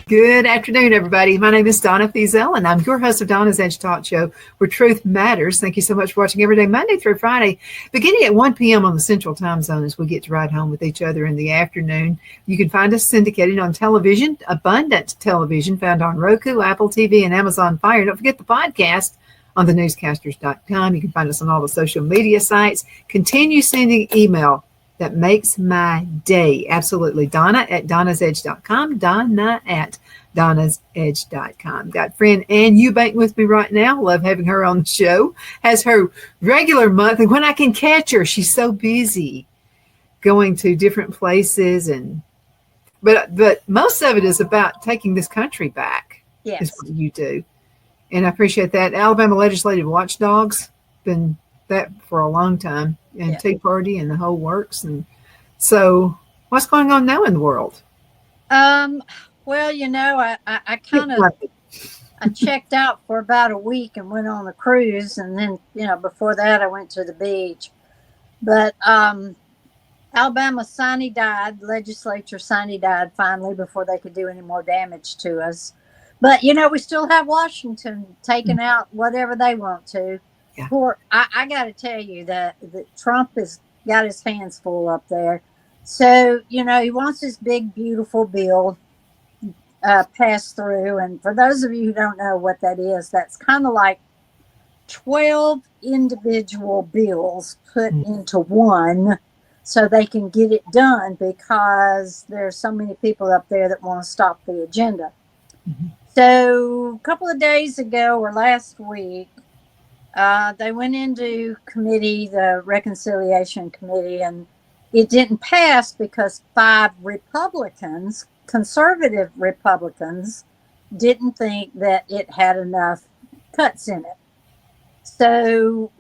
Good afternoon, everybody. My name is Donna Fiesel, and I'm your host of Donna's Edge Talk Show, where truth matters. Thank you so much for watching every day, Monday through Friday, beginning at 1 p.m. on the Central Time Zone as we get to ride home with each other in the afternoon. You can find us syndicated on television, Abundant Television, found on Roku, Apple TV, and Amazon Fire. Don't forget the podcast on thenewscasters.com. You can find us on all the social media sites. Continue sending email. That makes my day. Absolutely. Donna at donnasedge.com. Donna at donnasedge.com. Got friend Ann Eubank with me right now. Love having her on the show. Has her regular month. And when I can catch her, she's so busy going to different places. But most of it is about taking this country back. Yes. Is what you do. And I appreciate that. Alabama Legislative Watchdogs, been that for a long time. And yeah. Tea Party and the whole works. And so what's going on now in the world? Well, you know, I kind of I checked out for about a week and went on a cruise, and then, you know, before that I went to the beach. But Alabama legislature died finally before they could do any more damage to us. But, you know, we still have Washington taking out whatever they want to. Yeah. I got to tell you that Trump has got his hands full up there. So, you know, he wants this big, beautiful bill passed through. And for those of you who don't know what that is, that's kind of like 12 individual bills put into one so they can get it done, because there's so many people up there that want to stop the agenda. Mm-hmm. So a couple of days ago or last week, they went into committee, the Reconciliation Committee, and it didn't pass because 5 Republicans, conservative Republicans, didn't think that it had enough cuts in it. So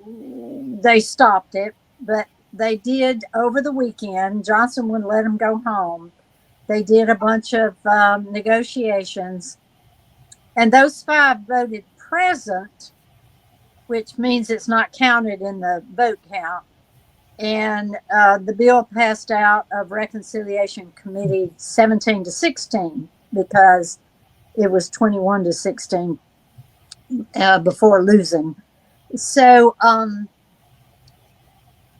they stopped it, but they did over the weekend. Johnson wouldn't let them go home. They did a bunch of negotiations, and those 5 voted present, which means it's not counted in the vote count. And the bill passed out of Reconciliation Committee 17-16 because it was 21-16 before losing. So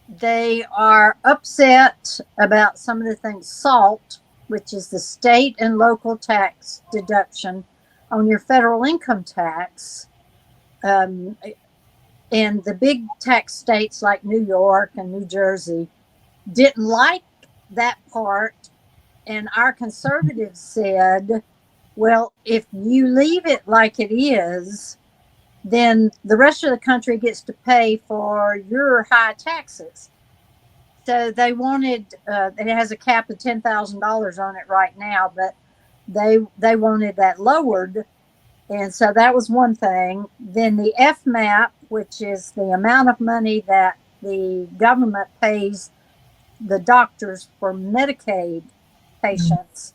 they are upset about some of the things. SALT, which is the state and local tax deduction on your federal income tax, and the big tax states like New York and New Jersey didn't like that part. And our conservatives said, well, if you leave it like it is, then the rest of the country gets to pay for your high taxes. So they wanted, it has a cap of $10,000 on it right now, but they wanted that lowered. And so that was one thing. Then the FMAP, which is the amount of money that the government pays the doctors for Medicaid patients,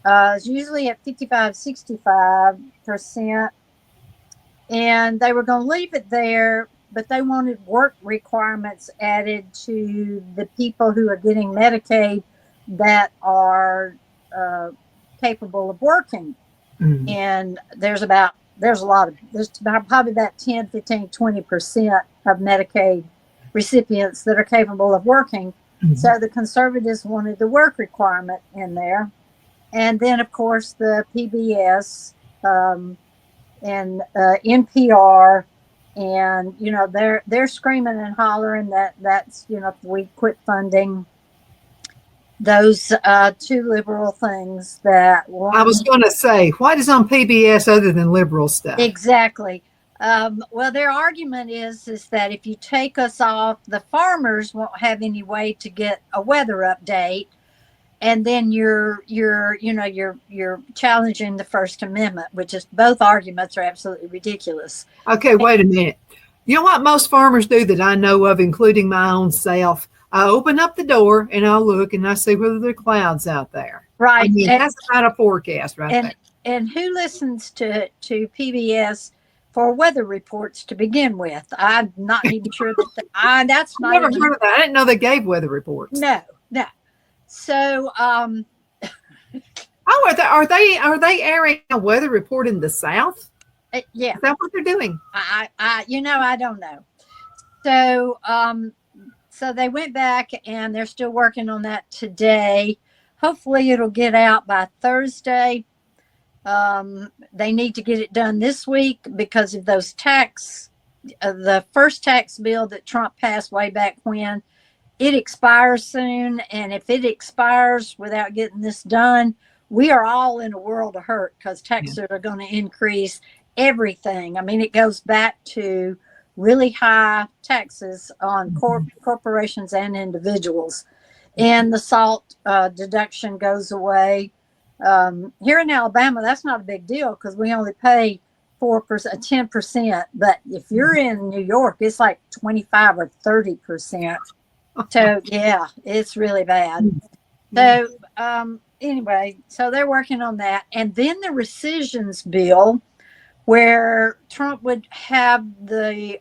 is usually at 55-65%. And they were going to leave it there, but they wanted work requirements added to the people who are getting Medicaid that are capable of working. Mm-hmm. And there's probably about 10, 15, 20% of Medicaid recipients that are capable of working. Mm-hmm. So the conservatives wanted the work requirement in there. And then, of course, the PBS and NPR, and, you know, they're screaming and hollering that's, you know, we quit funding those 2 liberal things that I was going to say, what is on PBS other than liberal stuff? Exactly. Well, their argument is that if you take us off, the farmers won't have any way to get a weather update. and then you're challenging the First Amendment, which is both arguments are absolutely ridiculous. Okay, wait a minute. You know what most farmers do that I know of, including my own self? I open up the door and I'll look and I see whether there are clouds out there. Right. I mean, that's not a forecast right there. And who listens to PBS for weather reports to begin with? I'm not even sure that's not. I never heard of that. I didn't know they gave weather reports. No. So, oh, are they airing a weather report in the South? Yeah. Is that what they're doing? I don't know. So, so they went back and they're still working on that today. Hopefully it'll get out by Thursday. They need to get it done this week because of those the first tax bill that Trump passed way back when. It expires soon, and if it expires without getting this done, we are all in a world of hurt because taxes are going to increase everything. I mean, it goes back to really high taxes on corporations and individuals, and the SALT deduction goes away. Here in Alabama, that's not a big deal because we only pay 10%. But if you're in New York, it's like 25 or 30%. So yeah, it's really bad. So anyway, so they're working on that. And then the rescissions bill, where Trump would have the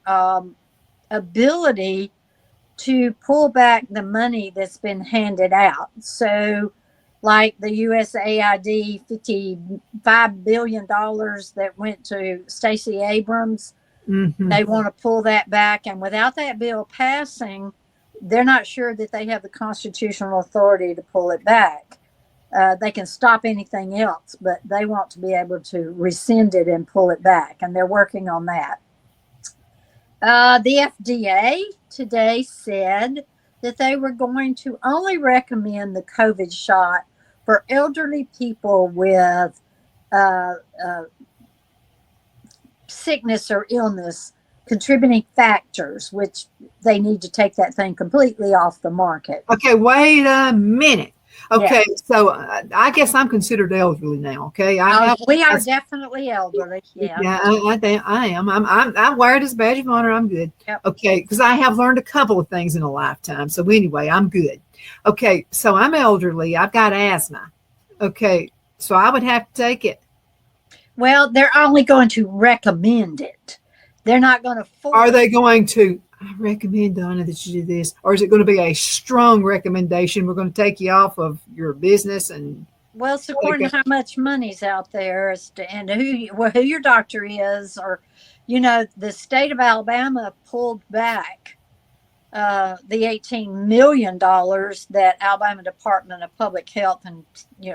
ability to pull back the money that's been handed out. So like the USAID $55 billion that went to Stacey Abrams, they want to pull that back. And without that bill passing, they're not sure that they have the constitutional authority to pull it back. They can stop anything else, but they want to be able to rescind it and pull it back, and they're working on that. The FDA today said that they were going to only recommend the COVID shot for elderly people with sickness or illness contributing factors, which they need to take that thing completely off the market. Okay, wait a minute. Okay, so I guess I'm considered elderly now. Okay, we are definitely elderly. Yeah, I am. I wear it as a badge of honor. I'm good. Yep. Okay, because I have learned a couple of things in a lifetime. So anyway, I'm good. Okay, so I'm elderly. I've got asthma. Okay, so I would have to take it. Well, they're only going to recommend it. They're not going to force. Are they going to? I recommend, Donna, that you do this, or is it going to be a strong recommendation? We're going to take you off of your business and. Well, it's according to how much money's out there and who your doctor is, or, the state of Alabama pulled back the $18 million that Alabama Department of Public Health and,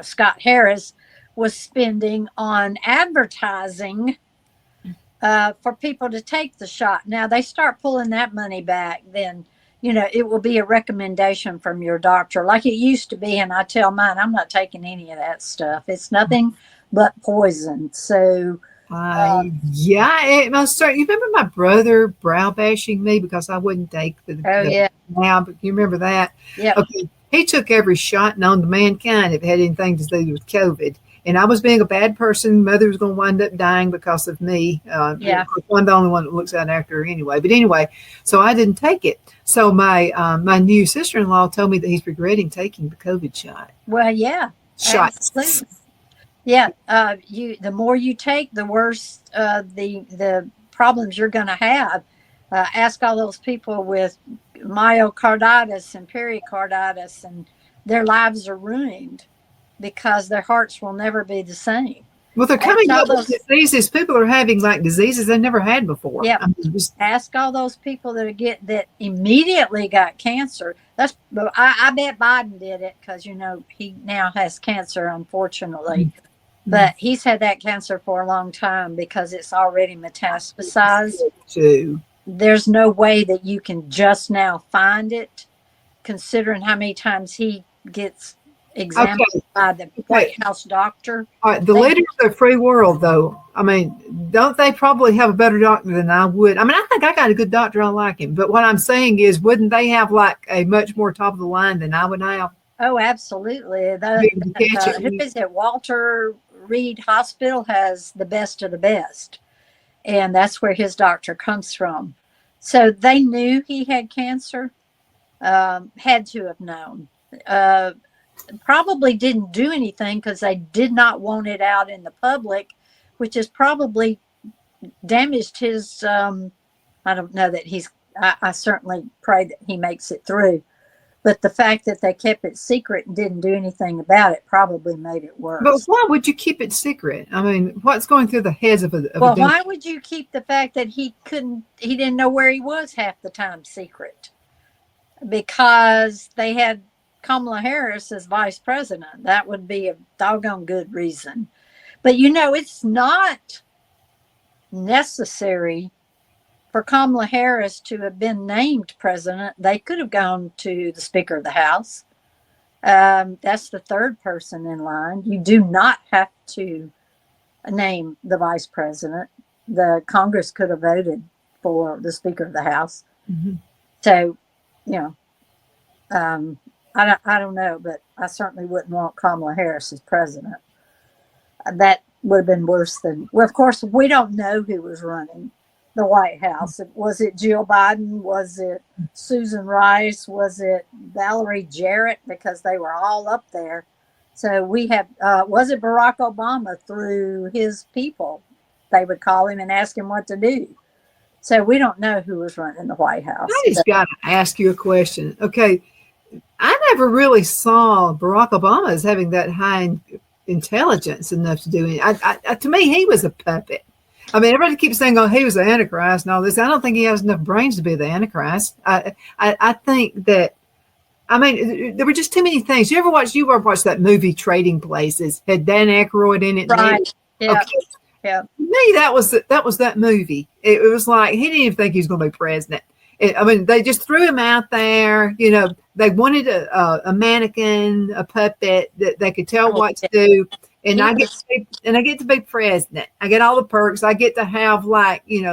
Scott Harris was spending on advertising for people to take the shot. Now they start pulling that money back, then, it will be a recommendation from your doctor like it used to be. And I tell mine, I'm not taking any of that stuff. It's nothing but poison. So, it must start. You remember my brother brow bashing me because I wouldn't take now, but you remember that? Yeah. Okay. He took every shot known to mankind if it had anything to do with COVID. And I was being a bad person. Mother was going to wind up dying because of me. I'm the only one that looks out after her anyway. But anyway, so I didn't take it. So my new sister-in-law told me that he's regretting taking the COVID shot. Well, yeah. Shots. Absolutely. Yeah. The more you take, the worse the problems you're going to have. Ask all those people with myocarditis and pericarditis, and their lives are ruined because their hearts will never be the same. Well, they're coming up with diseases. People are having like diseases they've never had before. Yeah. Ask all those people that immediately got cancer. I bet Biden did it because, he now has cancer, unfortunately. Mm-hmm. But he's had that cancer for a long time because it's already metastasized. Too. There's no way that you can just now find it, considering how many times he gets examined by the White House doctor. All right, the leaders of the free world, though, I mean, don't they probably have a better doctor than I would? I mean, I think I got a good doctor. I like him. But what I'm saying is, wouldn't they have like a much more top of the line than I would have? Oh, absolutely. Who is it? Walter Reed Hospital has the best of the best, and that's where his doctor comes from. So they knew he had cancer, had to have known. Probably didn't do anything because they did not want it out in the public, which has probably damaged his. I don't know that I certainly pray that he makes it through. But the fact that they kept it secret and didn't do anything about it probably made it worse. But why would you keep it secret? I mean, what's going through the heads of a well, why would you keep the fact that he didn't know where he was half the time secret? Because they had Kamala Harris as vice president. That would be a doggone good reason. But it's not necessary for Kamala Harris to have been named president. They could have gone to the Speaker of the House. That's the third person in line. You do not have to name the vice president. The Congress could have voted for the Speaker of the House. Mm-hmm. So, I don't know, but I certainly wouldn't want Kamala Harris as president. That would have been worse than. Well, of course, we don't know who was running the White House. Was it Jill Biden? Was it Susan Rice? Was it Valerie Jarrett? Because they were all up there. So we have, was it Barack Obama through his people? They would call him and ask him what to do. So we don't know who was running the White House. I just got to ask you a question. Okay. I never really saw Barack Obama as having that high intelligence enough to do it. To me, he was a puppet. I mean, everybody keeps saying, "Oh, he was the Antichrist" and all this. I don't think he has enough brains to be the Antichrist. I think that. I mean, there were just too many things. You ever watch that movie Trading Places? Had Dan Aykroyd in it? Right. Yeah. Okay. Yeah. To me, that was that movie. It was like he didn't even think he was going to be president. I mean, they just threw him out there. They wanted a mannequin, a puppet that they could tell what to do. And I get to be president. I get all the perks. I get to have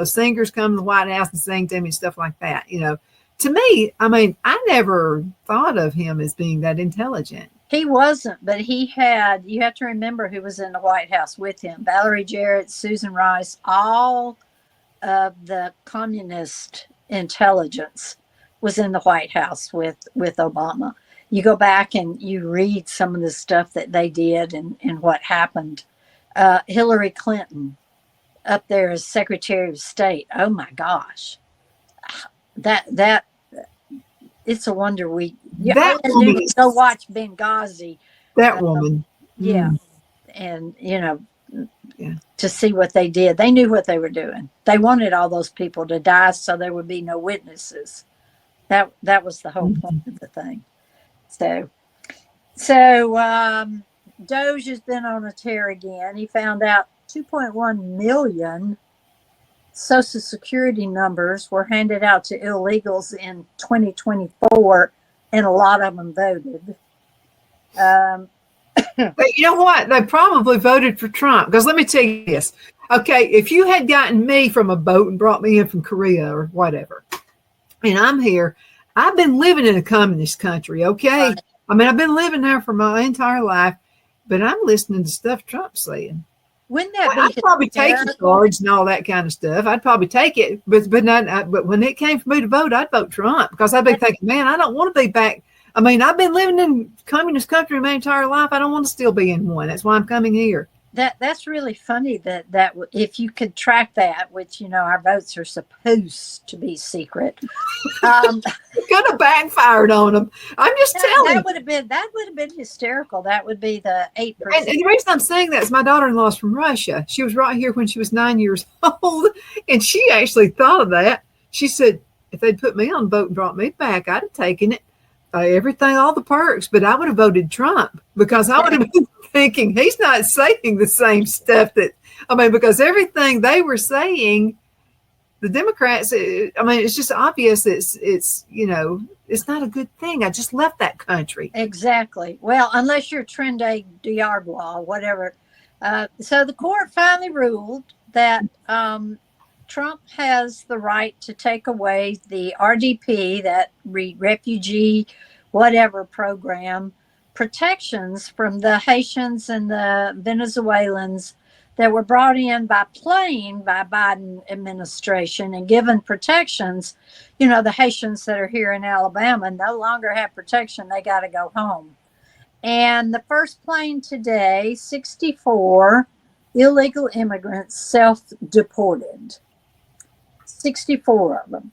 singers come to the White House and sing to me and stuff like that. To me, I mean, I never thought of him as being that intelligent. He wasn't, but you have to remember who was in the White House with him. Valerie Jarrett, Susan Rice, all of the communist intelligence was in the White House with Obama. You go back and you read some of the stuff that they did and what happened. Hillary Clinton up there as Secretary of State. Oh my gosh. That it's a wonder go watch Benghazi. That woman. Yeah. And to see what they did. They knew what they were doing. They wanted all those people to die so there would be no witnesses. That was the whole point of the thing. So Doge has been on a tear again. He found out 2.1 million Social Security numbers were handed out to illegals in 2024, and a lot of them voted. But you know what? They probably voted for Trump. Because let me tell you this. Okay, if you had gotten me from a boat and brought me in from Korea or whatever, and I'm here, I've been living in a communist country, okay? Right. I mean, I've been living there for my entire life, but I'm listening to stuff Trump's saying. Wouldn't that be I'd probably take the cards and all that kind of stuff. I'd probably take it, but when it came for me to vote, I'd vote Trump because I'd be thinking, man, I don't want to be back. I mean, I've been living in communist country my entire life. I don't want to still be in one. That's why I'm coming here. That's really funny that if you could track that, which our votes are supposed to be secret, could have backfired on them. I'm just telling you. That would have been hysterical. That would be the 8%. And the reason I'm saying that is my daughter-in-law's from Russia. She was right here when she was 9 years old, and she actually thought of that. She said, if they'd put me on the boat and brought me back, I'd have taken it. Everything, all the perks, but I would have voted Trump because I would have been thinking he's not saying the same stuff because everything they were saying, the Democrats, I mean, it's just obvious it's not a good thing. I just left that country. Exactly. Well, unless you're Trende Diargua, whatever. So the court finally ruled that Trump has the right to take away the RDP, that refugee whatever program, protections from the Haitians and the Venezuelans that were brought in by plane by Biden administration and given protections. The Haitians that are here in Alabama no longer have protection. They got to go home. And the first plane today, 64 illegal immigrants self-deported. 64 of them.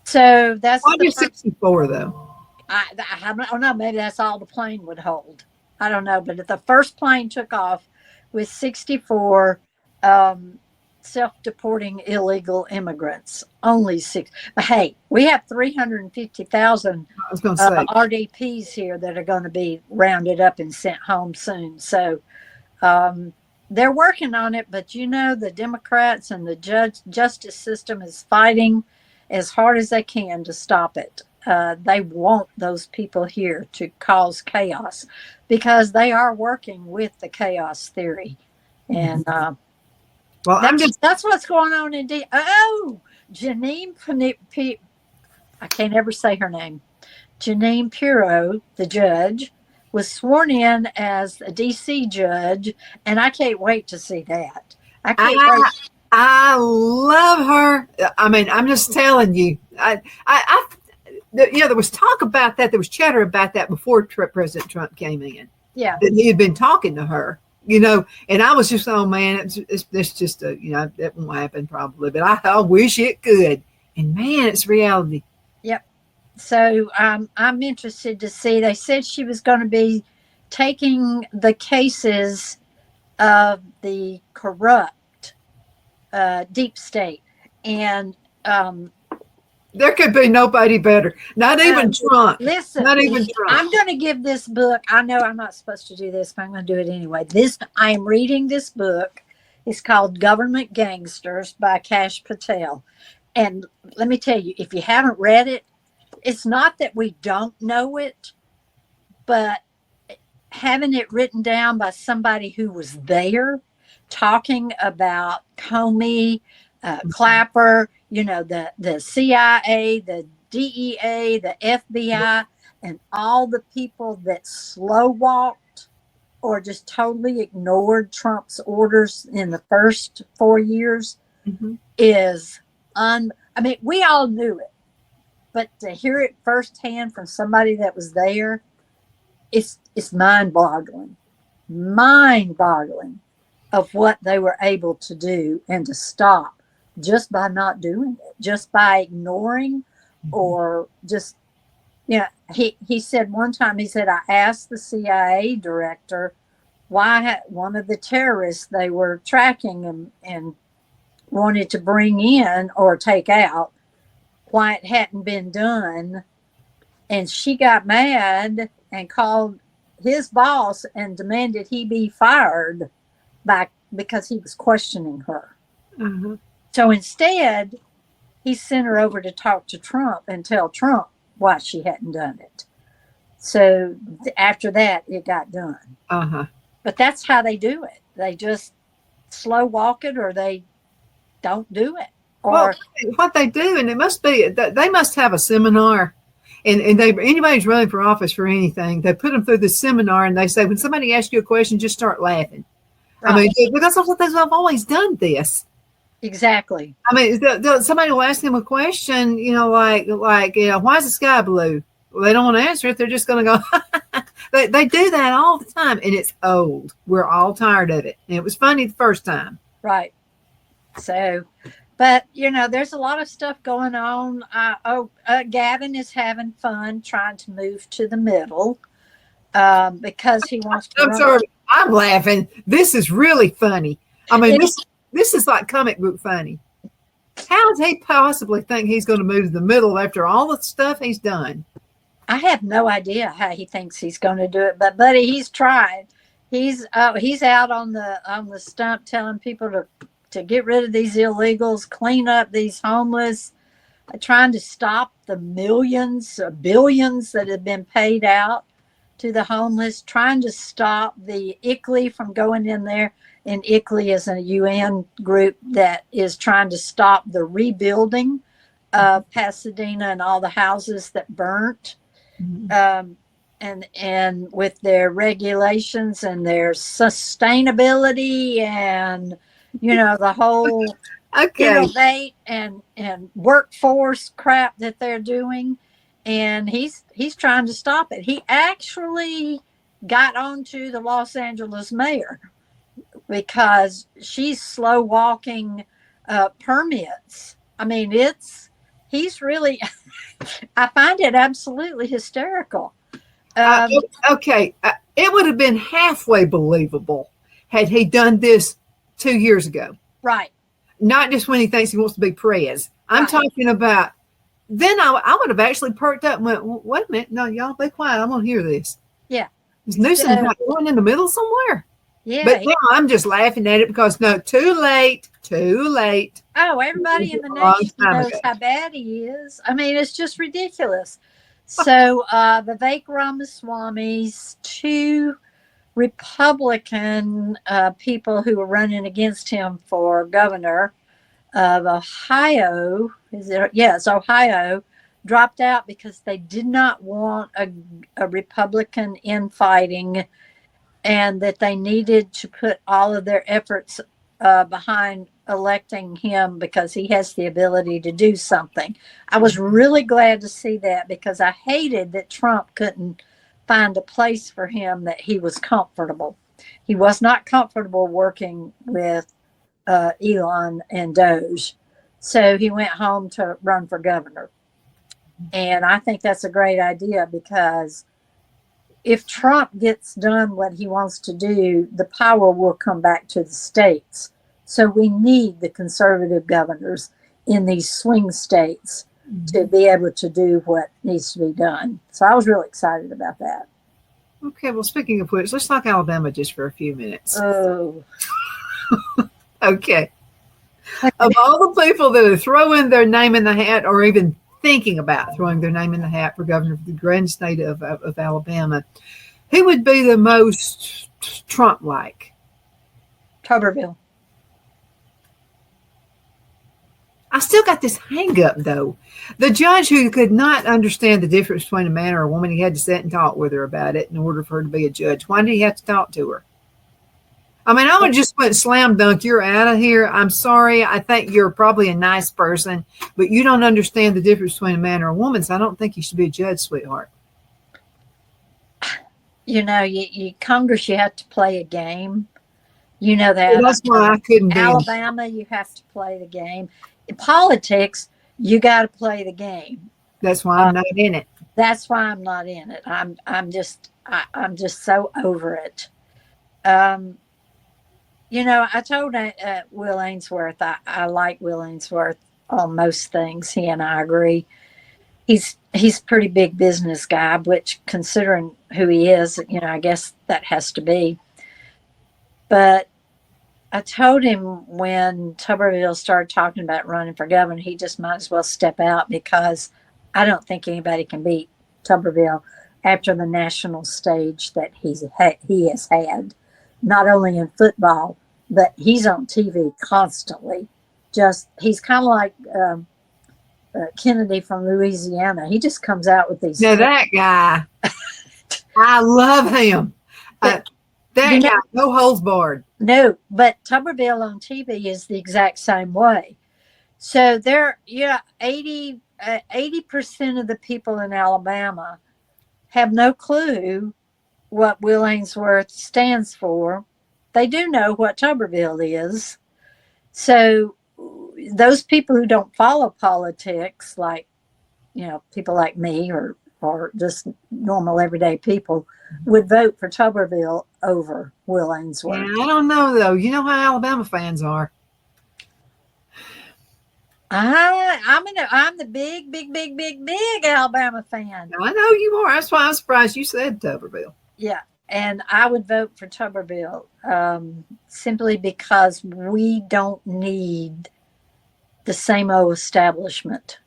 So that's why do 64 though? I don't know. Maybe that's all the plane would hold. I don't know. But the first plane took off with 64 self-deporting illegal immigrants. Only 6. But hey, we have 350,000 RDPs here that are going to be rounded up and sent home soon. So they're working on it. But the Democrats and the justice system is fighting as hard as they can to stop it. They want those people here to cause chaos because they are working with the chaos theory. And that's what's going on in Janine I can't ever say her name. Janine Pirro, the judge, was sworn in as a DC judge, and I can't wait to see that. I love her. I mean, I'm just telling you. There was talk about that. There was chatter about that before President Trump came in. Yeah, that he had been talking to her. And I was just, oh man, it's just that won't happen probably, but I wish it could. And man, it's reality. Yep. So I'm interested to see. They said she was going to be taking the cases of the corrupt deep state, and there could be nobody better. Not even Trump. Listen, not even Trump. I'm going to give this book. I know I'm not supposed to do this, but I'm going to do it anyway. I am reading this book. It's called Government Gangsters by Kash Patel. And let me tell you, if you haven't read it, it's not that we don't know it, but having it written down by somebody who was there, talking about Comey, Clapper, the CIA, the DEA, the FBI, and all the people that slow walked or just totally ignored Trump's orders in the first 4 years is we all knew it, but to hear it firsthand from somebody that was there, it's mind-boggling of what they were able to do and to stop just by not doing it, just by ignoring, or just, he said one time, he said, I asked the CIA director why one of the terrorists they were tracking and wanted to bring in or take out, why it hadn't been done. And she got mad and called his boss and demanded he be fired because he was questioning her. Mm-hmm. So instead, he sent her over to talk to Trump and tell Trump why she hadn't done it. So after that, it got done. But that's how they do it. They just slow walk it, or they don't do it. Or what they do, and it must be, they must have a seminar. And anybody's running for office for anything, they put them through the seminar, and they say, when somebody asks you a question, just start laughing. Right. Because I've always done this. Exactly. Somebody will ask them a question, why is the sky blue? Well, they don't want to answer it. They're just going to go. They do that all the time, and it's old. We're all tired of it. And it was funny the first time. Right. So, but there's a lot of stuff going on. Gavin is having fun trying to move to the middle because he wants to. I'm sorry. I'm laughing. This is really funny. This is like comic book funny. How does he possibly think he's going to move to the middle after all the stuff he's done? I have no idea how he thinks he's going to do it, but buddy, he's trying. He's out on the stump telling people to get rid of these illegals, clean up these homeless, trying to stop the billions that have been paid out to the homeless, trying to stop the ICLEI from going in there. And ICLEI is a UN group that is trying to stop the rebuilding of Pasadena and all the houses that burnt. and with their regulations and their sustainability and the whole Okay. innovate and workforce crap that they're doing, and he's trying to stop it. He actually got onto the Los Angeles mayor because she's slow walking permits. I mean, he's really I find it absolutely hysterical. Okay. It would have been halfway believable had he done this 2 years ago. Right. Not just when he thinks he wants to be prez. I'm Right. talking about, then I would have actually perked up and went, wait a minute. No, y'all be quiet. I'm going to hear this. Yeah. Is Newsom's not going in the middle somewhere? Yeah. But now I'm just laughing at it because, no, too late. Oh, everybody in the nation knows how bad he is. I mean, it's just ridiculous. So Vivek Ramaswamy's two Republican people who were running against him for governor of Ohio, it's Ohio, dropped out because they did not want a Republican infighting, and that they needed to put all of their efforts behind electing him because he has the ability to do something. I was really glad to see that because I hated that Trump couldn't find a place for him that he was comfortable. He was not comfortable working with Elon and Doge. So he went home to run for governor. And I think that's a great idea because if Trump gets done what he wants to do, the power will come back to the states. So we need the conservative governors in these swing states to be able to do what needs to be done. So I was really excited about that. Okay, well, speaking of which, let's talk Alabama just for a few minutes. Oh. Okay. Of all the people that are throwing their name in the hat or even thinking about throwing their name in the hat for governor of the grand state of Alabama, who would be the most Trump-like? Tuberville. I still got this hang up, though. The judge who could not understand the difference between a man or a woman, he had to sit and talk with her about it in order for her to be a judge. Why did he have to talk to her? I mean, I would just went slam dunk. You're out of here. I'm sorry. I think you're probably a nice person, but you don't understand the difference between a man or a woman, so I don't think you should be a judge, sweetheart. You Congress, you have to play a game. You know that. Well, that's why I couldn't be. Alabama, you have to play the game. In politics, you got to play the game. That's why I'm not in it. That's why I'm not in it. I'm just so over it. I told Will Ainsworth I like Will Ainsworth on most things. He and I agree. He's a pretty big business guy, which considering who he is, I guess that has to be. But I told him when Tuberville started talking about running for governor, he just might as well step out because I don't think anybody can beat Tuberville after the national stage that he has had, not only in football, but he's on TV constantly. He's kind of like Kennedy from Louisiana. He just comes out with these. Now that guy, I love him. That guy, no holds barred. No, but Tuberville on TV is the exact same way. So 80% of the people in Alabama have no clue what Will Ainsworth stands for. They do know what Tuberville is. So those people who don't follow politics, like, people like me or just normal everyday people, would vote for Tuberville over Will Ainsworth. Yeah, I don't know, though. You know how Alabama fans are. I'm the big Alabama fan. I know you are. That's why I'm surprised you said Tuberville. Yeah, and I would vote for Tuberville simply because we don't need the same old establishment.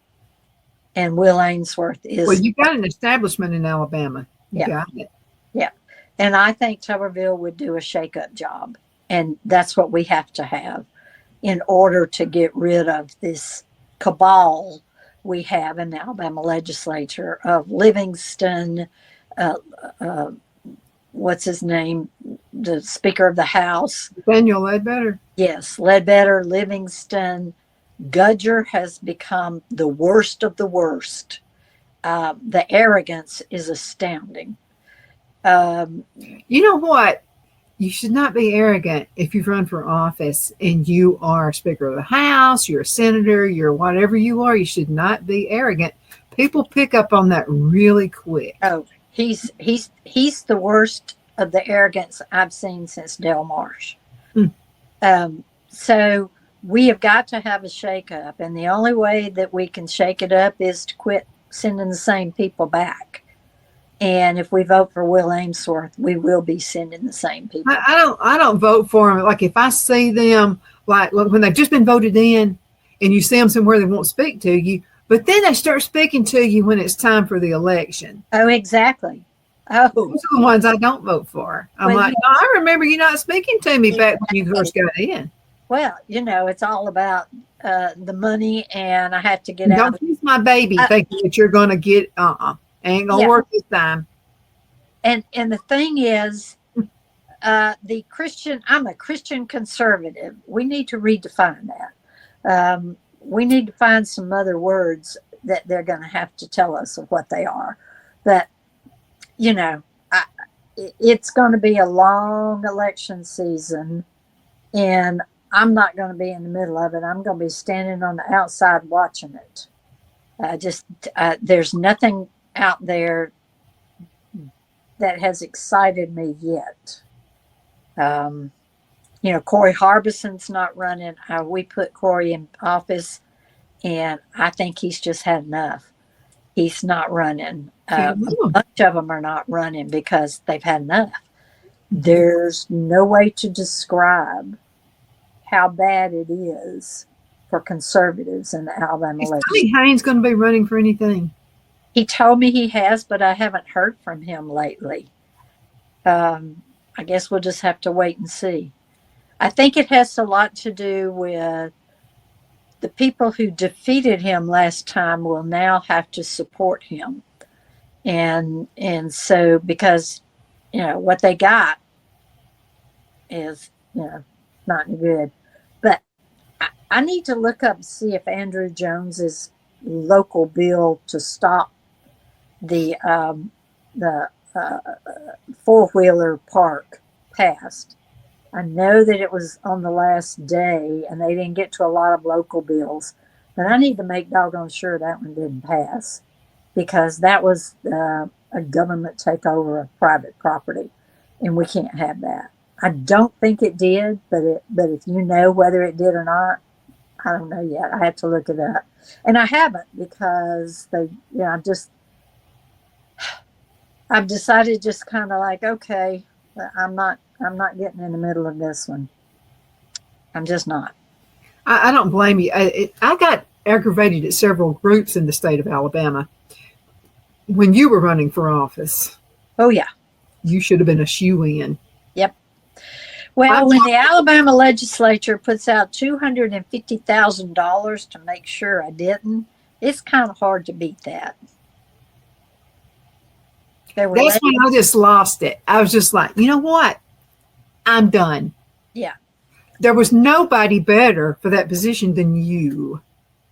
And Will Ainsworth is. Well, you got an establishment in Alabama. You got it. Yeah. And I think Tuberville would do a shake-up job. And that's what we have to have in order to get rid of this cabal we have in the Alabama legislature of Livingston, uh, uh, what's his name? The Speaker of the House. Daniel Ledbetter. Yes, Ledbetter, Livingston. Gudger has become the worst of the worst. The arrogance is astounding. You know what? You should not be arrogant if you've run for office and you are Speaker of the House, you're a senator, you're whatever you are. You should not be arrogant. People pick up on that really quick. Oh, he's the worst of the arrogance I've seen since Del Marsh. So we have got to have a shakeup, and the only way that we can shake it up is to quit sending the same people back. And if we vote for Will Ainsworth, we will be sending the same people. I don't vote for them. Like if I see them, like when they've just been voted in, and you see them somewhere they won't speak to you, but then they start speaking to you when it's time for the election. Oh, exactly. Oh, those are the ones I don't vote for. I'm like, no, I remember you not speaking to me back when you first got in. Well, it's all about the money, and I have to get out. Don't kiss my baby thinking that you're going to get, ain't going to work this time. And the thing is, I'm a Christian conservative. We need to redefine that. We need to find some other words that they're going to have to tell us of what they are. But, it's going to be a long election season, and I'm not going to be in the middle of it. I'm going to be standing on the outside watching it. There's nothing out there that has excited me yet. Corey Harbison's not running. We put Corey in office, and I think he's just had enough. He's not running. A bunch of them are not running because they've had enough. There's no way to describe how bad it is for conservatives in the Alabama election. Is Tommy Haynes going to be running for anything? He told me he has, but I haven't heard from him lately. I guess we'll just have to wait and see. I think it has a lot to do with the people who defeated him last time will now have to support him. And so because, what they got is, not good. But I need to look up and see if Andrew Jones's local bill to stop the four-wheeler park passed. I know that it was on the last day and they didn't get to a lot of local bills, but I need to make doggone sure that one didn't pass, because that was a government takeover of private property, and we can't have that. I don't think it did, but if you know whether it did or not, I don't know yet. I have to look it up, and I haven't, because I've decided just kind of like, okay, I'm not getting in the middle of this one. I'm just not. I don't blame you. I got aggravated at several groups in the state of Alabama when you were running for office. Oh, yeah. You should have been a shoo-in. Yep. Well, when the Alabama legislature puts out $250,000 to make sure I didn't, it's kind of hard to beat that. That's when I just lost it. I was just like, you know what? I'm done. Yeah. There was nobody better for that position than you.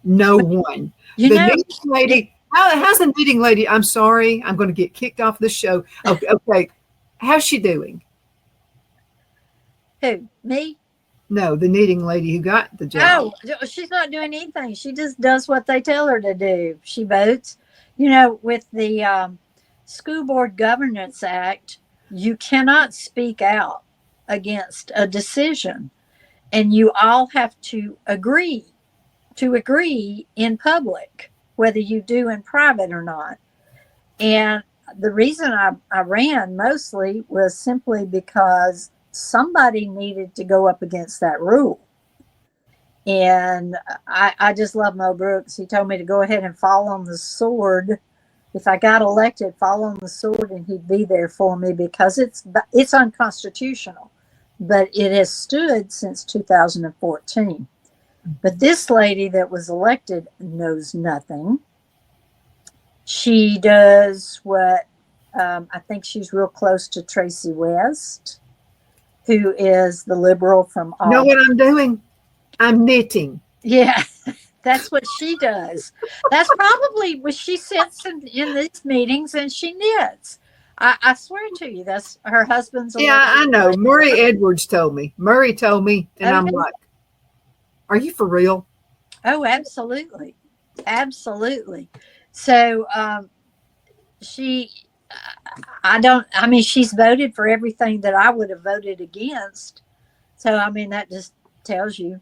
No one. Knitting lady. How's the knitting lady? I'm sorry. I'm going to get kicked off the show. Okay. How's she doing? Who? Me? No, the knitting lady who got the job. Oh, she's not doing anything. She just does what they tell her to do. She votes. With the School Board Governance Act, you cannot speak out against a decision, and you all have to agree in public, whether you do in private or not. And the reason I ran mostly was simply because somebody needed to go up against that rule. And I just love Mo Brooks. He told me to go ahead and fall on the sword. If I got elected, fall on the sword, and he'd be there for me, because it's unconstitutional. But it has stood since 2014. But this lady that was elected knows nothing. She does what I think she's real close to Tracy West, who is the liberal from You know Auburn. what I'm doing? I'm knitting. Yeah, that's what she does. That's probably what she sits in these meetings and she knits. I swear to you, that's her husband's a Yeah, I know. lawyer. Murray Edwards told me. Murray told me, and I'm Okay. like, are you for real? Oh, absolutely. Absolutely. So she, I mean, she's voted for everything that I would have voted against. So, I mean, that just tells you.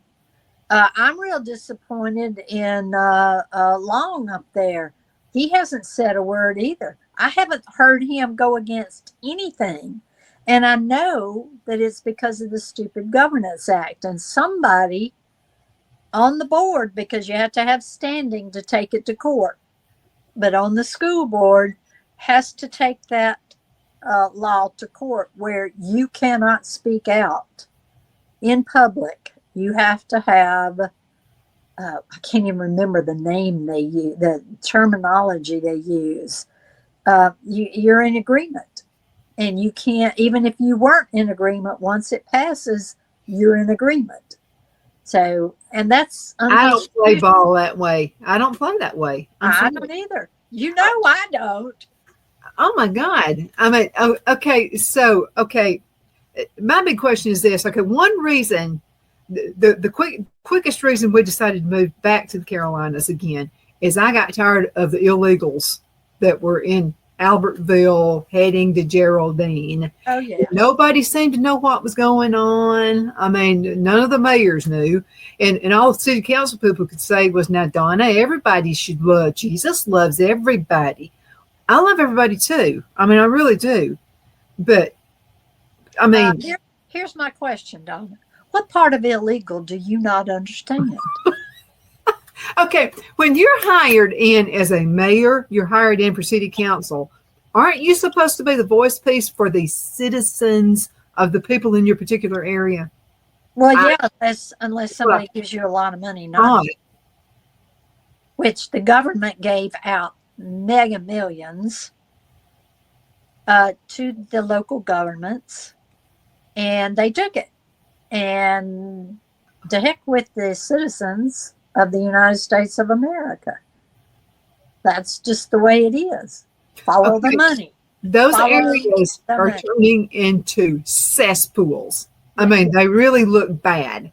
I'm real disappointed in Long up there. He hasn't said a word either. I haven't heard him go against anything. And I know that it's because of the stupid Governance Act. And somebody on the board, because you have to have standing to take it to court, but on the school board has to take that law to court where you cannot speak out in public. You have to have, I can't even remember the name they use, the terminology they use. You're in agreement. And you can't, even if you weren't in agreement, once it passes, you're in agreement. So, and that's I don't play ball that way. I don't play that way. I don't either. You know, I don't. Oh my God. I mean, okay. So, okay. My big question is this. Okay. One reason, the quickest reason we decided to move back to the Carolinas again is I got tired of the illegals that were in Albertville heading to Geraldine. Oh, yeah. Nobody seemed to know what was going on. I mean, none of the mayors knew. And all the city council people could say was, now, Donna, everybody should love. Jesus loves everybody. I love everybody too. I mean, I really do. But, I mean. Here's my question, Donna. What part of illegal do you not understand? Okay, when you're hired in as a mayor, you're hired in for city council. Aren't you supposed to be the voice piece for the citizens of the people in your particular area? Well, yeah, unless somebody gives you a lot of money, not which the government gave out mega millions to the local governments, and they took it. And to heck with the citizens of the United States of America. That's just the way it is. Follow the money. Those areas are turning into cesspools. I mean, they really look bad.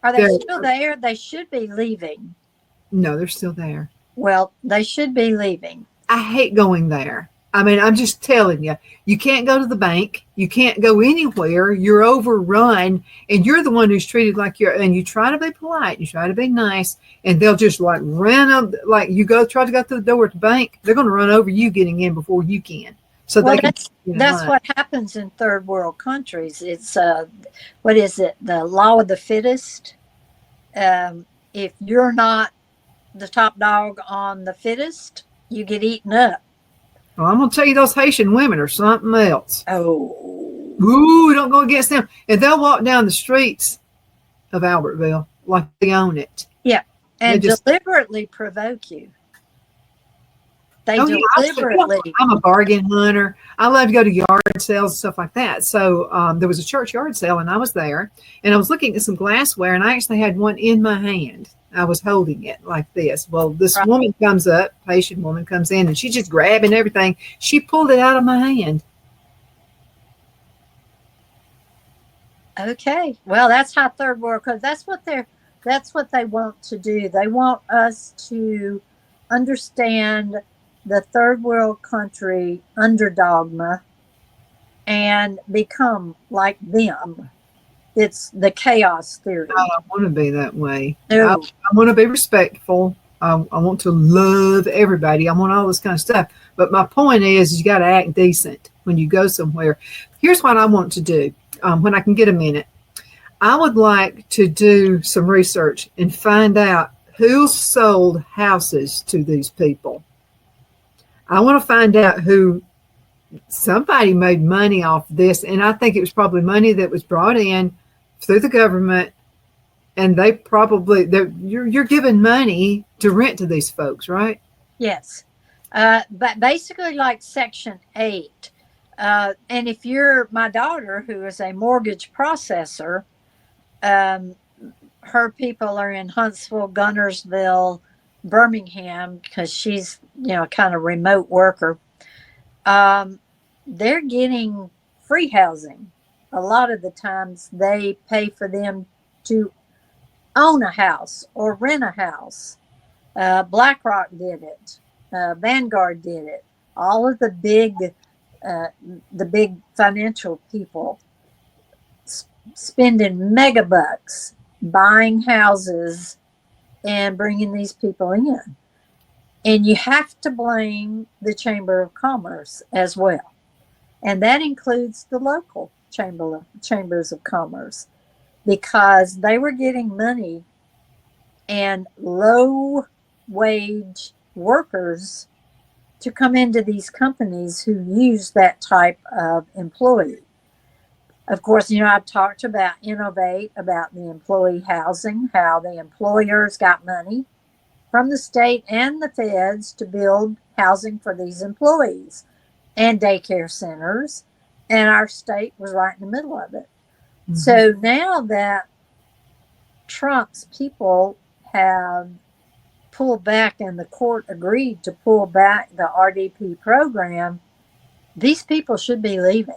Are they still there? They should be leaving. No, they're still there. Well, they should be leaving. I hate going there. I mean, I'm just telling you, you can't go to the bank. You can't go anywhere. You're overrun, and you're the one who's treated like and you try to be polite. You try to be nice, and they'll just like run up, like you try to go through the door at the bank. They're going to run over you getting in before you can. So that's what happens in third world countries. It's, what is it? The law of the fittest. If you're not the top dog on the fittest, you get eaten up. Well, I'm going to tell you, those Haitian women are something else. Oh. Ooh, don't go against them. And they'll walk down the streets of Albertville like they own it. Yeah. And deliberately provoke you. They deliberately. I'm a bargain hunter. I love to go to yard sales and stuff like that. So there was a church yard sale, and I was there. And I was looking at some glassware, and I actually had one in my hand. I was holding it like this. Well, this woman comes up, Haitian woman comes in, and she's just grabbing everything. She pulled it out of my hand. Okay. Well, that's how third world, because that's what they want to do. They want us to understand the third world country underdogma and become like them. It's the chaos theory. I don't want to be that way. No. I want to be respectful. I want to love everybody. I want all this kind of stuff. But my point is, you got to act decent when you go somewhere. Here's what I want to do when I can get a minute. I would like to do some research and find out who sold houses to these people. I want to find out who somebody made money off this. And I think it was probably money that was brought in through the government, and they probably you're giving money to rent to these folks, right? Yes. But basically like Section 8. And if you're my daughter, who is a mortgage processor, um, her people are in Huntsville, Gunnersville, Birmingham, because she's, kind of remote worker. They're getting free housing. A lot of the times they pay for them to own a house or rent a house. BlackRock did it. Vanguard did it. All of the big financial people spending mega bucks buying houses and bringing these people in. And you have to blame the Chamber of Commerce as well. And that includes the local chambers of commerce, because they were getting money and low wage workers to come into these companies who use that type of employee. Of course, I've talked about Innovate, about the employee housing, how the employers got money from the state and the feds to build housing for these employees and daycare centers. And our state was right in the middle of it. Mm-hmm. So now that Trump's people have pulled back and the court agreed to pull back the RDP program, these people should be leaving.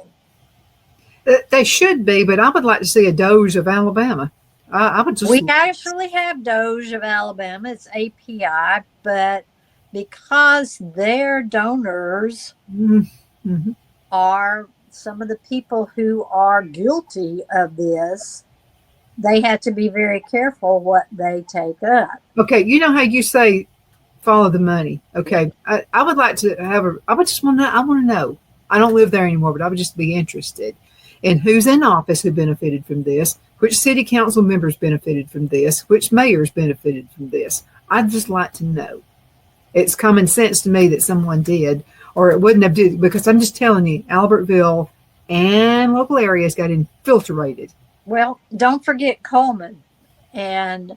They should be, but I would like to see a Doge of Alabama. We actually have Doge of Alabama. It's API, but because their donors mm-hmm. are some of the people who are guilty of this, they have to be very careful what they take up. Okay, you know how you say follow the money. Okay, I would like to have I want to know. I don't live there anymore, but I would just be interested in who's in office who benefited from this, which city council members benefited from this, which mayors benefited from this. I'd just like to know. It's common sense to me that someone did, or it wouldn't have did, because I'm just telling you, Albertville and local areas got infiltrated. Well, don't forget Coleman and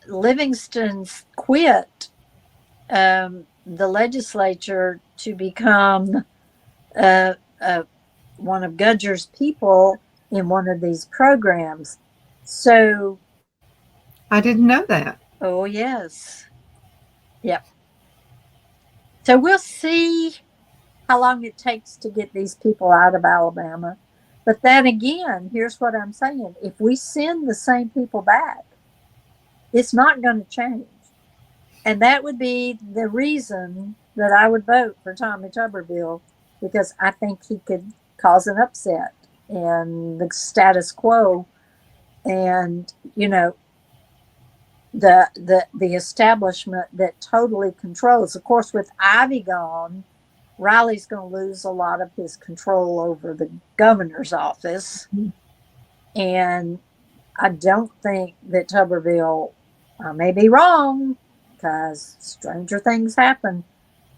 Livingston's quit the legislature to become one of Gudger's people in one of these programs. So I didn't know that. Oh, yes. Yep. So we'll see how long it takes to get these people out of Alabama. But then again, here's what I'm saying. If we send the same people back, it's not going to change. And that would be the reason that I would vote for Tommy Tuberville, because I think he could cause an upset in the status quo. And, the establishment that totally controls. Of course, with Ivy gone, Riley's going to lose a lot of his control over the governor's office. Mm-hmm. And I don't think that Tuberville, I may be wrong, because stranger things happen.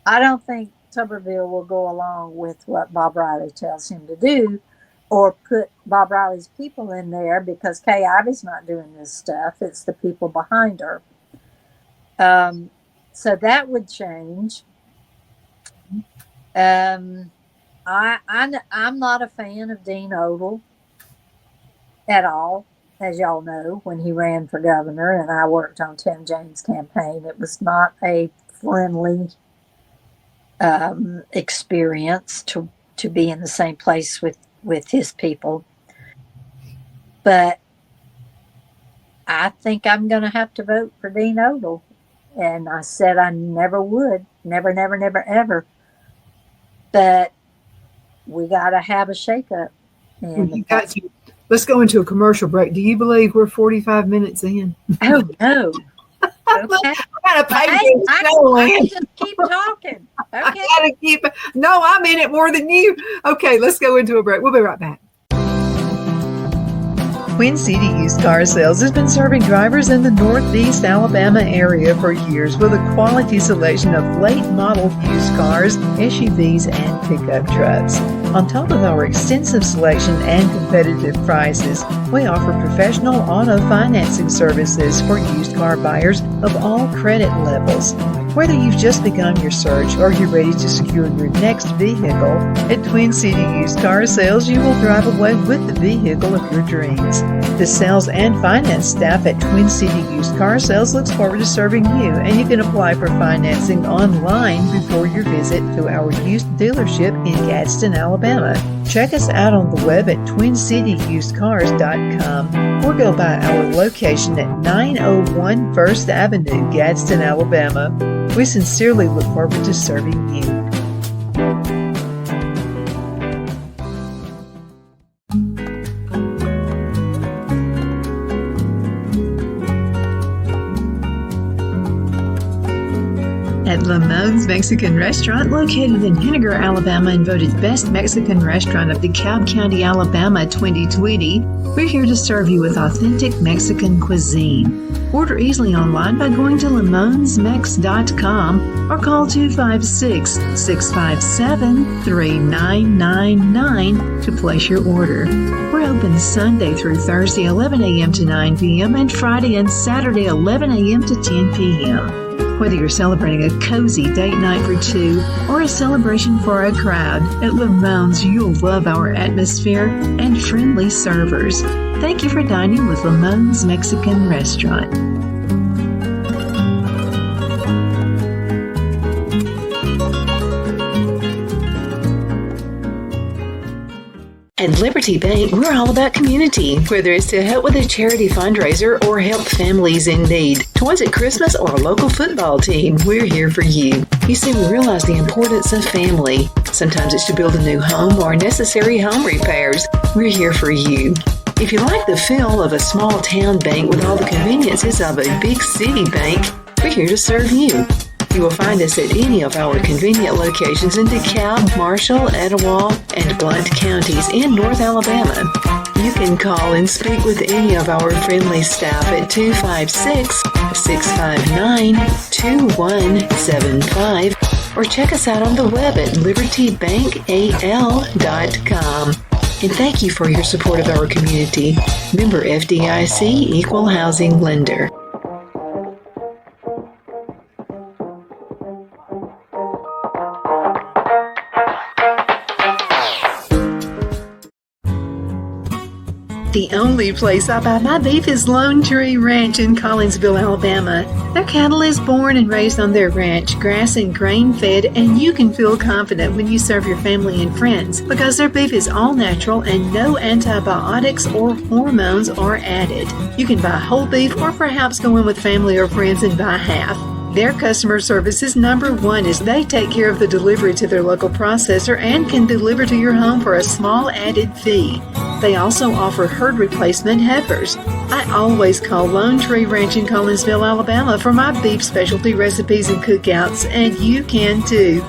I don't think Tuberville will go along with what Bob Riley tells him to do, or put Bob Riley's people in there, because Kay Ivy's not doing this stuff. It's the people behind her. So that would change. I'm not a fan of Dean Odle at all, as y'all know, when he ran for governor, and I worked on Tim James' campaign. It was not a friendly experience to be in the same place with his people. But I think I'm going to have to vote for Dean Odle. And I said I never would. Never, never, never, ever. But we got to have a shakeup. And let's go into a commercial break. Do you believe we're 45 minutes in? Oh, no. Okay. I just keep talking. Okay. No, I'm in it more than you. Okay, let's go into a break. We'll be right back. Queen City Used Car Sales has been serving drivers in the Northeast Alabama area for years with a quality selection of late model used cars, SUVs, and pickup trucks. On top of our extensive selection and competitive prices, we offer professional auto financing services for used car buyers of all credit levels. Whether you've just begun your search or you're ready to secure your next vehicle, at Twin City Used Car Sales, you will drive away with the vehicle of your dreams. The sales and finance staff at Twin City Used Car Sales looks forward to serving you, and you can apply for financing online before your visit to our used dealership in Gadsden, Alabama. Check us out on the web at twincityusedcars.com or go by our location at 901 First Avenue, Gadsden, Alabama. We sincerely look forward to serving you. At Lamone's Mexican Restaurant, located in Henniger, Alabama, and voted Best Mexican Restaurant of DeKalb County, Alabama 2020, we're here to serve you with authentic Mexican cuisine. Order easily online by going to lamonsmex.com or call 256-657-3999 to place your order. We're open Sunday through Thursday, 11 a.m. to 9 p.m. and Friday and Saturday, 11 a.m. to 10 p.m. Whether you're celebrating a cozy date night for two or a celebration for a crowd, at Lamone's you'll love our atmosphere and friendly servers. Thank you for dining with Lamone's Mexican Restaurant. At Liberty Bank, we're all about community, whether it's to help with a charity fundraiser or help families in need. Toys at Christmas or a local football team, we're here for you. You see, we realize the importance of family. Sometimes it's to build a new home or necessary home repairs. We're here for you. If you like the feel of a small town bank with all the conveniences of a big city bank, we're here to serve you. You will find us at any of our convenient locations in DeKalb, Marshall, Etowah, and Blount counties in North Alabama. You can call and speak with any of our friendly staff at 256-659-2175 or check us out on the web at libertybankal.com. And thank you for your support of our community. Member FDIC Equal Housing Lender. The only place I buy my beef is Lone Tree Ranch in Collinsville, Alabama. Their cattle is born and raised on their ranch, grass and grain fed, and you can feel confident when you serve your family and friends because their beef is all natural and no antibiotics or hormones are added. You can buy whole beef or perhaps go in with family or friends and buy half. Their customer service is number one as they take care of the delivery to their local processor and can deliver to your home for a small added fee. They also offer herd replacement heifers. I always call Lone Tree Ranch in Collinsville, Alabama for my beef specialty recipes and cookouts, and you can too.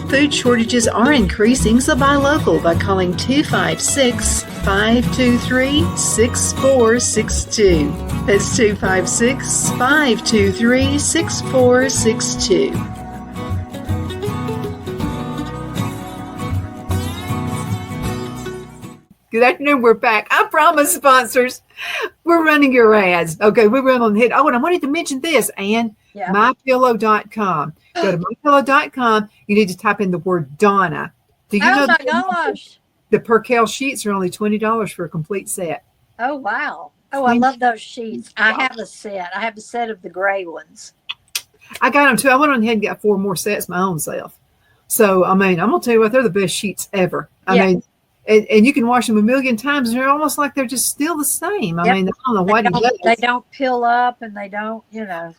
Food shortages are increasing, so buy local by calling 256-523-6462. That's 256-523-6462. Good afternoon. We're back. I promise, sponsors, we're running your ads. Okay, we run on the hit. Oh, and I wanted to mention this, Ann. Yeah. MyPillow.com. Go to MyPillow.com. You need to type in the word Donna. Do you know my gosh. The Percale sheets are only $20 for a complete set. Oh, wow. Oh, I love those sheets. I have a set. I have a set of the gray ones. I got them too. I went on ahead and got 4 more sets my own self. So, I mean, I'm going to tell you what, they're the best sheets ever. I mean, and you can wash them a million times, and they're almost like they're just still the same. I mean, I don't know why they don't peel up, and they don't, They're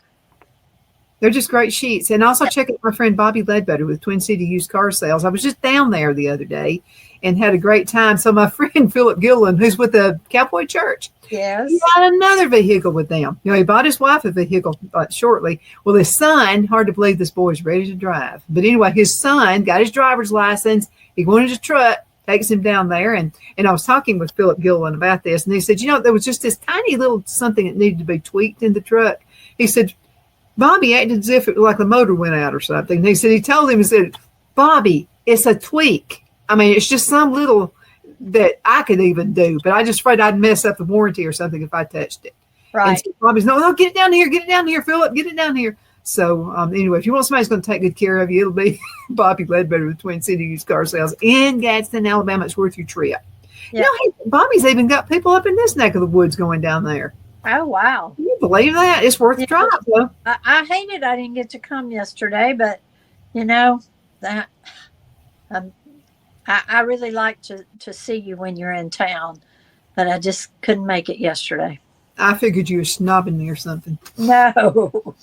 just great sheets. And also check out my friend Bobby Ledbetter with Twin City Used Car Sales. I was just down there the other day and had a great time. So my friend Philip Gillen, who's with the Cowboy Church, he got another vehicle with them. He bought his wife a vehicle shortly. Well, his son, hard to believe this boy's ready to drive. But anyway, his son got his driver's license. He wanted a truck. Takes him down there, and I was talking with Philip Gillen about this, and he said, there was just this tiny little something that needed to be tweaked in the truck. He said, Bobby acted as if it like the motor went out or something. And he told him, Bobby, it's a tweak. I mean, it's just some little that I could even do, but I just afraid I'd mess up the warranty or something if I touched it. Right. And so Bobby's, no, get it down here, Philip, get it down here. So anyway, if you want somebody who's going to take good care of you, it'll be Bobby Ledbetter with Twin City Used Car Sales in Gadsden, Alabama. It's worth your trip. Yeah. Bobby's even got people up in this neck of the woods going down there. Oh, wow. Can you believe that? It's worth the drive, though. I hated I didn't get to come yesterday, but that I really like to see you when you're in town, but I just couldn't make it yesterday. I figured you were snobbing me or something. No.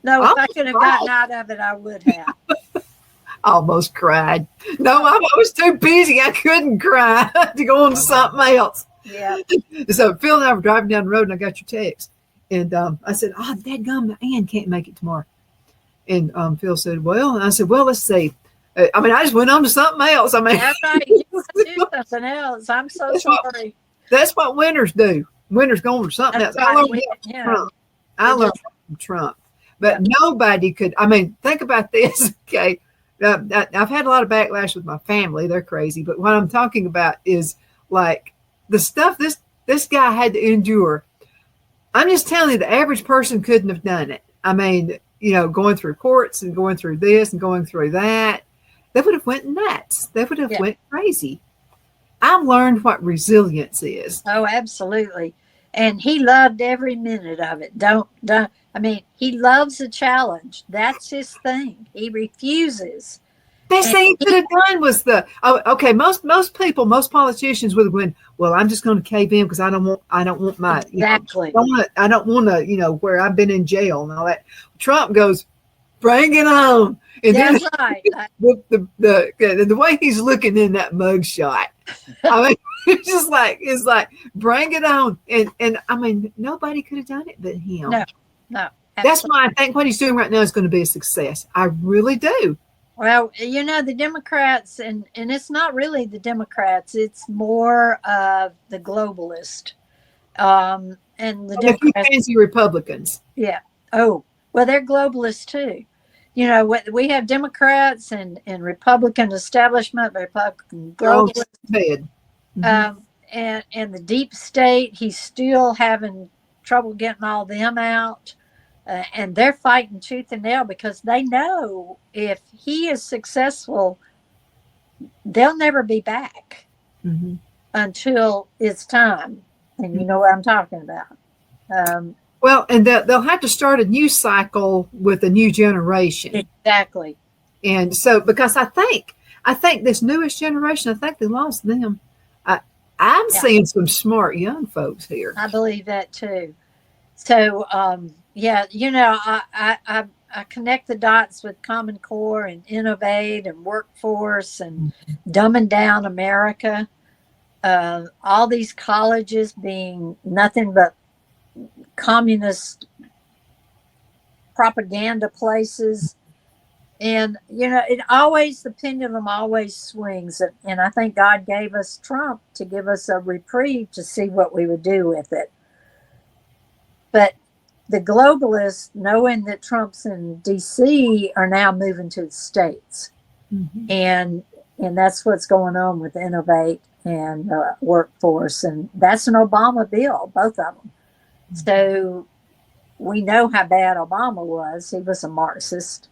No, if I could have gotten out of it, I would have. I almost cried. No, I was too busy. I couldn't cry to go on to something else. Yeah. So Phil and I were driving down the road, and I got your text. And I said, dadgum, Ann can't make it tomorrow. And Phil said, well, and I said, well, let's see. I just went on to something else. That's right. You do something else. I'm so sorry. That's what winners do. Winners go on to something else. Right. I learned from Trump. But nobody could. Think about this. Okay. I've had a lot of backlash with my family. They're crazy. But what I'm talking about is like the stuff this guy had to endure. I'm just telling you, the average person couldn't have done it. Going through courts and going through this and going through that, they would have went nuts. They would have went crazy. I've learned what resilience is. Oh, absolutely. And he loved every minute of it. He loves a challenge. That's his thing. He refuses. Best thing he could have done was most people, most politicians would have went, well, I'm just going to cave in because I don't want my, exactly. I don't want to, where I've been in jail and all that. Trump goes, bring it on. And that's right. The way he's looking in that mugshot, it's like, bring it on. And nobody could have done it but him. No. Absolutely. That's why I think what he's doing right now is going to be a success. I really do. Well, the Democrats, and it's not really the Democrats, it's more of the globalist. And the Democrats. Fancy Republicans. Yeah. Oh, well, they're globalists too. We have Democrats and Republican establishment, Republican globalists. Mm-hmm. And the deep state, he's still having trouble getting all them out. And they're fighting tooth and nail because they know if he is successful, they'll never be back until it's time. And you know what I'm talking about. Well, and they'll have to start a new cycle with a new generation. Exactly. And so, because I think this newest generation, I think they lost them. I'm seeing some smart young folks here. I believe that too. So, I connect the dots with Common Core and Innovate and Workforce and Dumbing Down America. All these colleges being nothing but communist propaganda places. And, the pendulum always swings. And I think God gave us Trump to give us a reprieve to see what we would do with it. But the globalists, knowing that Trump's in D.C., are now moving to the states. Mm-hmm. And that's what's going on with Innovate and Workforce. And that's an Obama bill, both of them. Mm-hmm. So we know how bad Obama was. He was a Marxist.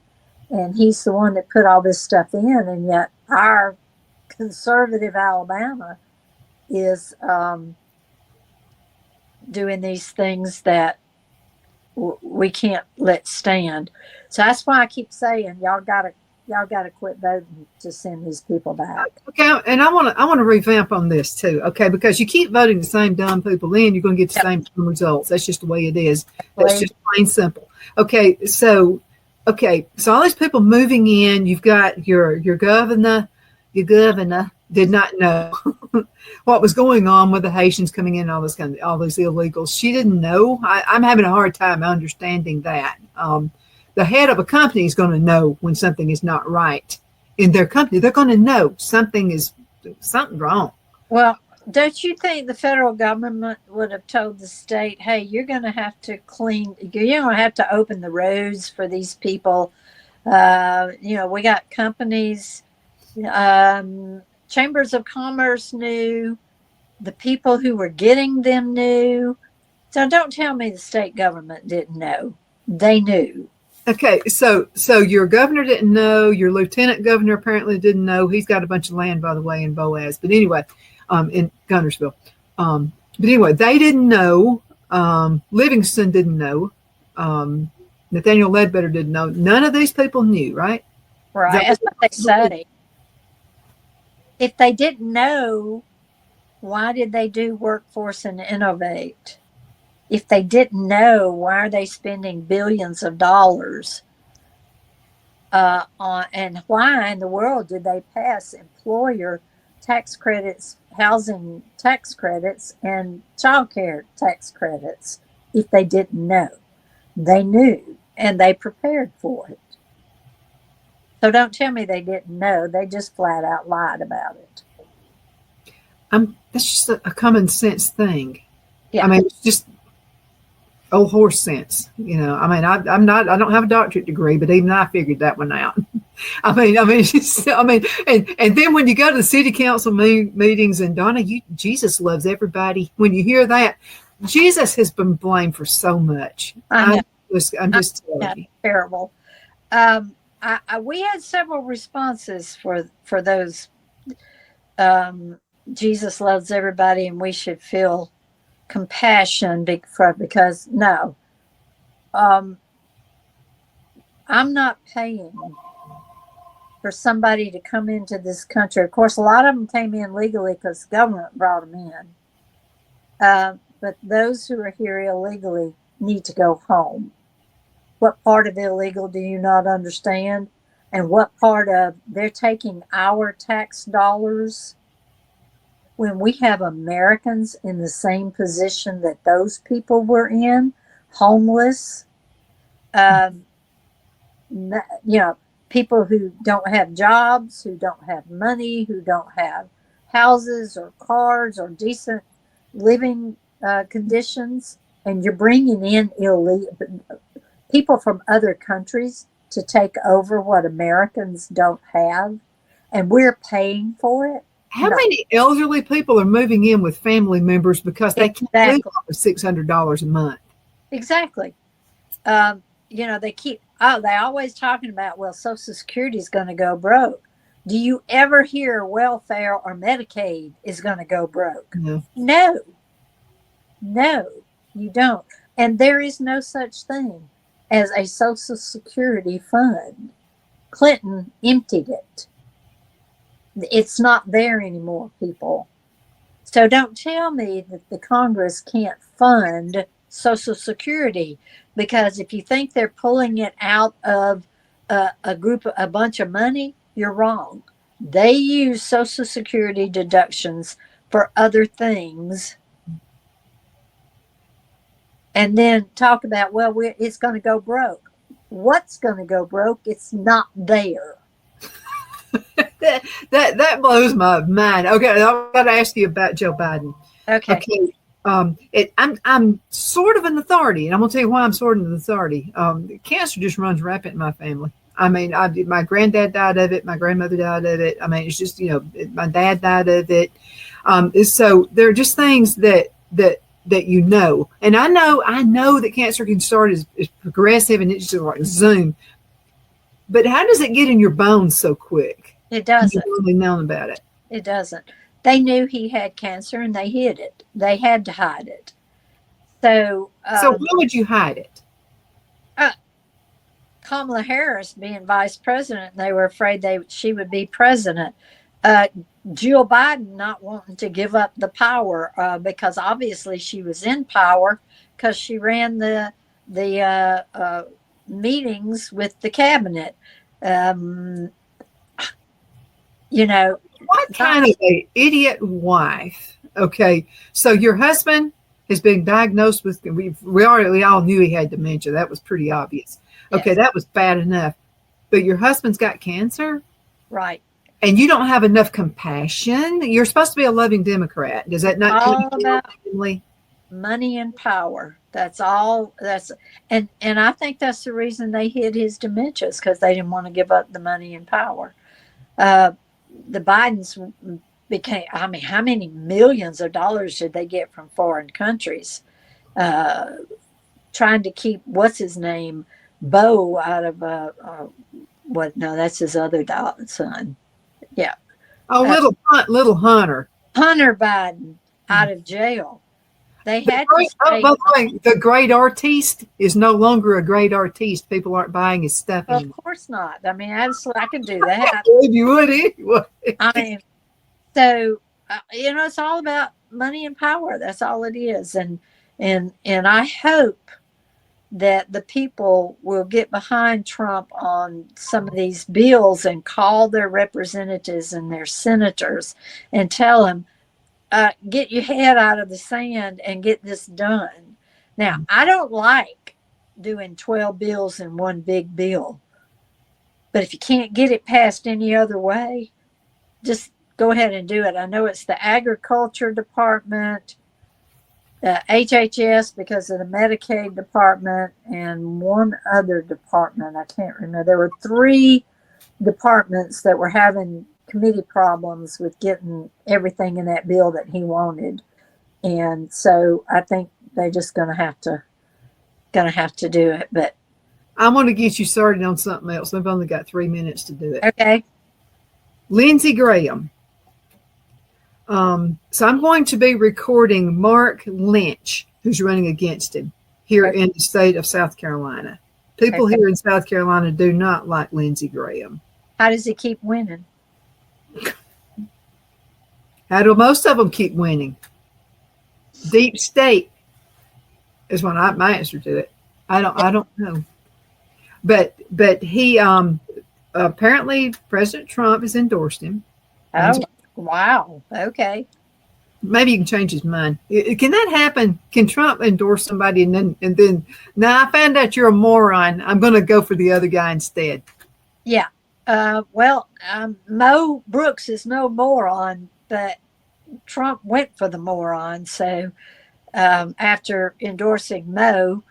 And he's the one that put all this stuff in. And yet our conservative Alabama is doing these things that we can't let stand. So that's why I keep saying y'all gotta quit voting to send these people back. Okay, and I want to revamp on this too. Okay, because you keep voting the same dumb people in, you're going to get the same results. That's just the way it is. That's just plain simple. Okay, so all these people moving in, you've got your governor. Your governor did not know what was going on with the Haitians coming in, all these illegals. She didn't know. I'm having a hard time understanding that. The head of a company is going to know when something is not right in their company. They're going to know something's wrong. Well, don't you think the federal government would have told the state, hey, you're going to have to open the roads for these people. We got companies, chambers of commerce knew, the people who were getting them knew. So don't tell me the state government didn't know. They knew. Okay, so your governor didn't know. Your lieutenant governor apparently didn't know. He's got a bunch of land, by the way, in Boaz. But anyway, in Gunnersville. But anyway, they didn't know. Livingston didn't know. Nathaniel Ledbetter didn't know. None of these people knew, right? Right. That's what they say. If they didn't know, why did they do Workforce and Innovate? If they didn't know, why are they spending billions of dollars on? And why in the world did they pass employer tax credits, housing tax credits, and child care tax credits if they didn't know? They knew, and they prepared for it. So don't tell me they didn't know. They just flat out lied about it. That's just a common sense thing. Yeah. I mean, it's just old horse sense. I mean, I don't have a doctorate degree, but even I figured that one out. I mean, and then when you go to the city council meetings, and Donna, Jesus loves everybody. When you hear that, Jesus has been blamed for so much. I'm just telling you. Terrible. We had several responses for those. Jesus loves everybody, and we should feel compassion because no, I'm not paying for somebody to come into this country. Of course, a lot of them came in legally because the government brought them in. But those who are here illegally need to go home. What part of illegal do you not understand? And what part of they're taking our tax dollars when we have Americans in the same position that those people were in, homeless, people who don't have jobs, who don't have money, who don't have houses or cars or decent living conditions, and you're bringing in illegal people from other countries to take over what Americans don't have, and we're paying for it. How many elderly people are moving in with family members because they can't live off of $600 a month? Exactly. They always talking about, well, Social Security is going to go broke. Do you ever hear welfare or Medicaid is going to go broke? No, you don't. And there is no such thing as a Social Security fund. Clinton emptied it. It's not there anymore, people. So don't tell me that the Congress can't fund Social Security, because if you think they're pulling it out of a bunch of money, you're wrong. They use Social Security deductions for other things, and then talk about, well, it's going to go broke. What's going to go broke? It's not there. that blows my mind. Okay, I've got to ask you about Joe Biden. Okay. I'm sort of an authority, and I'm gonna tell you why I'm sort of an authority. Cancer just runs rampant in my family. I mean, my granddad died of it. My grandmother died of it. I mean, it's just, my dad died of it. So there are just things that and I know that cancer can start as progressive and it's just like Zoom. But how does it get in your bones so quick? It doesn't. You've only known about it. It doesn't. They knew he had cancer and they hid it. They had to hide it. So why would you hide it? Kamala Harris being vice president, they were afraid she would be president. Jill Biden not wanting to give up the power because obviously she was in power because she ran the meetings with the cabinet. What kind of an idiot wife? Okay, so your husband has been diagnosed with, we all knew he had dementia. That was pretty obvious. Okay, yes. That was bad enough. But your husband's got cancer? Right. And you don't have enough compassion? You're supposed to be a loving Democrat. Does that not all about money and power? That's all. And I think that's the reason they hid his dementias, because they didn't want to give up the money and power. The Bidens became, how many millions of dollars did they get from foreign countries? trying to keep what's his name, Bo, out of what? No, that's his other son. Yeah. Oh, little Hunter. Hunter Biden out of jail. They had to by the way, the great artiste is no longer a great artiste. People aren't buying his stuff anymore. Of course not. I mean, absolutely, I could do that. You would anyway. I mean, so it's all about money and power. That's all it is, and I hope that the people will get behind Trump on some of these bills and call their representatives and their senators and tell them, get your head out of the sand and get this done. Now, I don't like doing 12 bills in one big bill, but if you can't get it passed any other way, just go ahead and do it. I know it's the Agriculture Department, the HHS because of the Medicaid department, and one other department. I can't remember. There were 3 departments that were having committee problems with getting everything in that bill that he wanted. And so I think they're just going to have to do it. But I'm going to get you started on something else. I've only got 3 minutes to do it. Okay. Lindsey Graham. So I'm going to be recording Mark Lynch, who's running against him here in the state of South Carolina. People here in South Carolina do not like Lindsey Graham. How does he keep winning? How do most of them keep winning? Deep state is my answer to it. I don't know. But he apparently President Trump has endorsed him. Oh, wow. Okay. Maybe you can change his mind. Can that happen? Can Trump endorse somebody and then now I found out you're a moron. I'm going to go for the other guy instead. Yeah. Mo Brooks is no moron, but Trump went for the moron. So after endorsing Mo,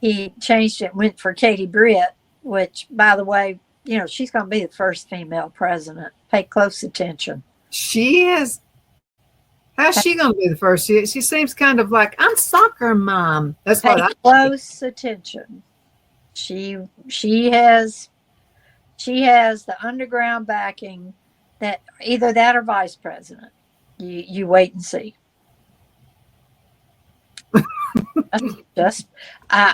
he changed it and went for Katie Britt, which, by the way, she's going to be the first female president. Pay close attention. She is. How's she going to be the first? She seems kind of like, I'm soccer mom. That's what I close attention. She has the underground backing that either that or vice president. You wait and see. Just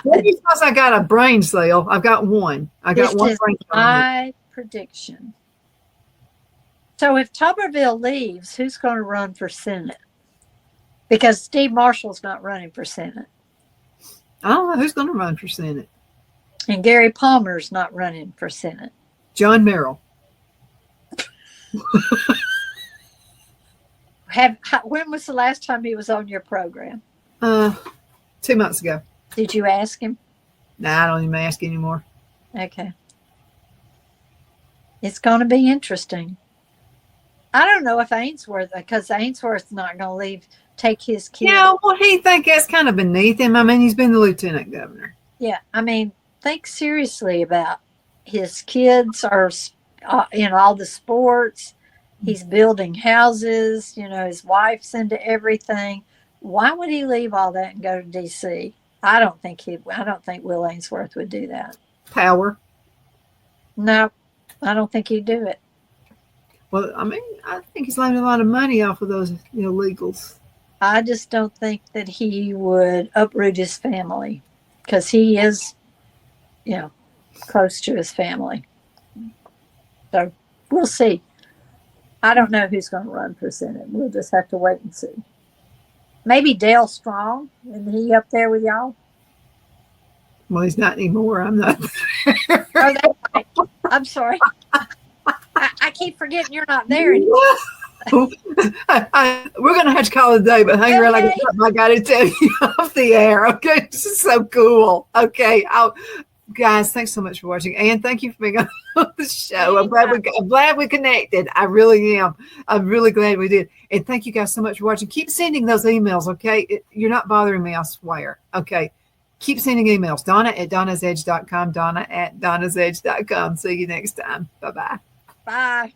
maybe because I got a brain cell. I've got one. I got one brain cell. My prediction. So if Tuberville leaves, who's going to run for Senate? Because Steve Marshall's not running for Senate. I don't know who's going to run for Senate. And Gary Palmer's not running for Senate. John Merrill. When was the last time he was on your program? 2 months ago. Did you ask him? Nah, I don't even ask anymore. Okay. It's going to be interesting. I don't know if Ainsworth, because Ainsworth's not going to take his kid. Yeah, well, he think that's kind of beneath him. I mean, he's been the lieutenant governor. Yeah, I mean, think seriously about his kids are in all the sports. He's building houses. His wife's into everything. Why would he leave all that and go to D.C.? I don't think Will Ainsworth would do that. Power. No, I don't think he'd do it. Well, I mean, I think he's making a lot of money off of those illegals. I just don't think that he would uproot his family because he is, close to his family. So we'll see. I don't know who's going to run for Senate. We'll just have to wait and see. Maybe Dale Strong. Isn't he up there with y'all? Well, he's not anymore. I'm not. Oh, that's right. I'm sorry. I keep forgetting you're not there anymore. We're going to have to call it a day, but hang around. I got to tell you off the air. Okay, this is so cool. Okay, guys, thanks so much for watching, and thank you for being on the show. I'm glad we connected. I really am. I'm really glad we did, and thank you guys so much for watching. Keep sending those emails. Okay, you're not bothering me. I swear. Okay. Keep sending emails. Donna@donnasedge.com. Donna@donnasedge.com. See you next time. Bye-bye. Bye.